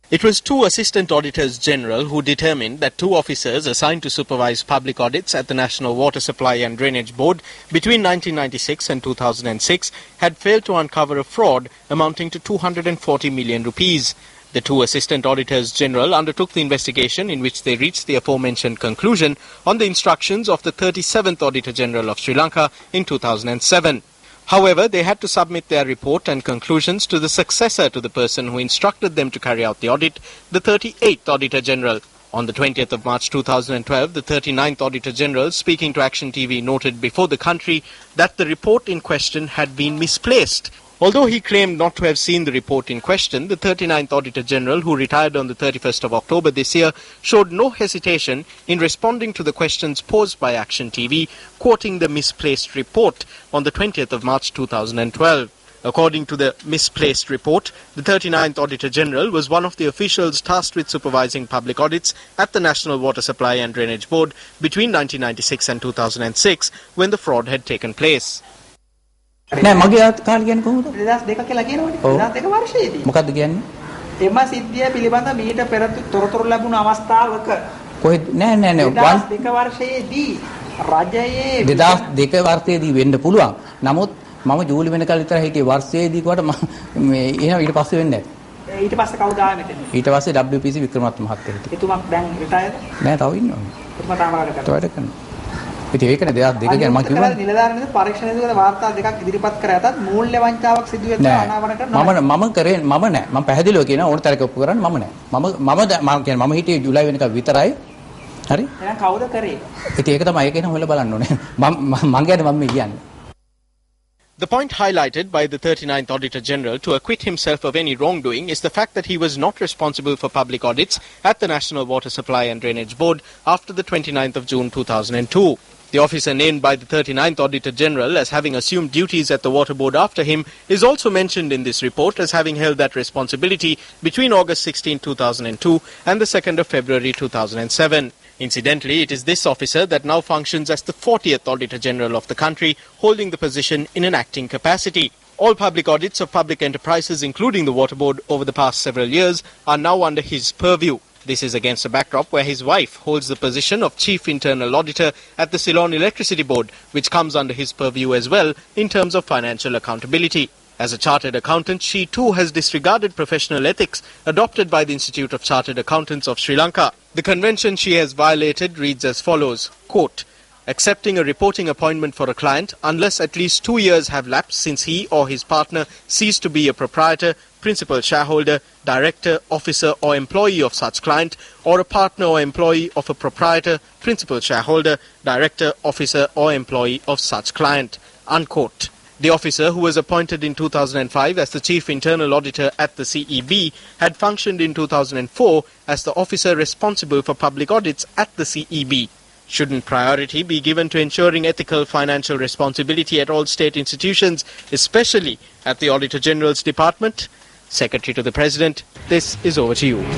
It was two Assistant Auditors General who determined that two officers assigned to supervise public audits at the National Water Supply and Drainage Board between 1996 and 2006 had failed to uncover a fraud amounting to 240 million rupees. The two Assistant Auditors General undertook the investigation, in which they reached the aforementioned conclusion on the instructions of the 37th Auditor General of Sri Lanka in 2007. However, they had to submit their report and conclusions to the successor to the person who instructed them to carry out the audit, the 38th Auditor General. On the 20th of March 2012, the 39th Auditor General, speaking to Action TV, noted before the country that the report in question had been misplaced. Although he claimed not to have seen the report in question, the 39th Auditor General, who retired on the 31st of October this year, showed no hesitation in responding to the questions posed by Action TV, quoting the misplaced report on the 20th of March 2012. According to the misplaced report, the 39th Auditor General was one of the officials tasked with supervising public audits at the National Water Supply and Drainage Board between 1996 and 2006, when the fraud had taken place. නෑ මගේ කාලේ කියන්නේ කොහොමද 2002 කියලා කියනවනේ 2002 වර්ෂයේදී මොකද්ද කියන්නේ එම සිද්ධිය පිළිබඳ මීට පෙර තොරතුරු ලැබුණු අවස්ථාවක කොහෙද නෑ 2002 වර්ෂයේදී රජයේ 2002 වර්ෂයේදී වෙන්න පුළුවන් නමුත් මම ජූලි වෙනකල් විතර හිටියේ වර්ෂයේදී කොට මේ එහෙනම් ඊට පස්සේ වෙන්නේ නැහැ ඊට පස්සේ කවුද ආවේ මෙතන ඊට පස්සේ WPC වික්‍රමරත්න මහත්තයා හිටියේ එතුමා දැන් රිටයර්ඩ් නෑ තව ඉන්නවා එතුමා තාම වැඩ කරනවා ඉතින් ඒකනේ 2002 කියන්නේ මම කිව්වා නිලධාරීන් පරීක්ෂණයේදී වාර්තා දෙකක් ඉදිරිපත් කර ඇතත් මූල්‍ය වංචාවක් සිදු වෙච්ච අනාවරණ කරනවා මම කරේ මම නෑ මම පැහැදිලිව කියනවා ඕන තරක ඔප්පු කරන්න මම නෑ මම කියන්නේ මම හිටියේ ජූලයි වෙනකල් විතරයි හරි එහෙනම් කවුද කරේ ඉතින් ඒක තමයි ඒක එහෙනම් හොයලා බලන්න ඕනේ මම කියන්නේ මම කියන්නේ The point highlighted by the 39th Auditor General to acquit himself of any wrongdoing is the fact that he was not responsible for public audits at the National Water Supply and Drainage Board after the 29th of June 2002. The officer named by the 39th Auditor General as having assumed duties at the Water Board after him is also mentioned in this report as having held that responsibility between August 16, 2002 and the 2nd of February 2007. Incidentally, it is this officer that now functions as the 40th Auditor General of the country, holding the position in an acting capacity. All public audits of public enterprises, including the Water Board, over the past several years are now under his purview. This is against a backdrop where his wife holds the position of Chief Internal Auditor at the Ceylon Electricity Board, which comes under his purview as well in terms of financial accountability. As a chartered accountant, she too has disregarded professional ethics adopted by the Institute of Chartered Accountants of Sri Lanka. The convention she has violated reads as follows, quote, accepting a reporting appointment for a client unless at least 2 years have lapsed since he or his partner ceased to be a proprietor, principal shareholder, director, officer or employee of such client, or a partner or employee of a proprietor, principal shareholder, director, officer or employee of such client, unquote. The officer, who was appointed in 2005 as the Chief Internal Auditor at the CEB, had functioned in 2004 as the officer responsible for public audits at the CEB. Shouldn't priority be given to ensuring ethical financial responsibility at all state institutions, especially at the Auditor General's Department? Secretary to the President, this is over to you.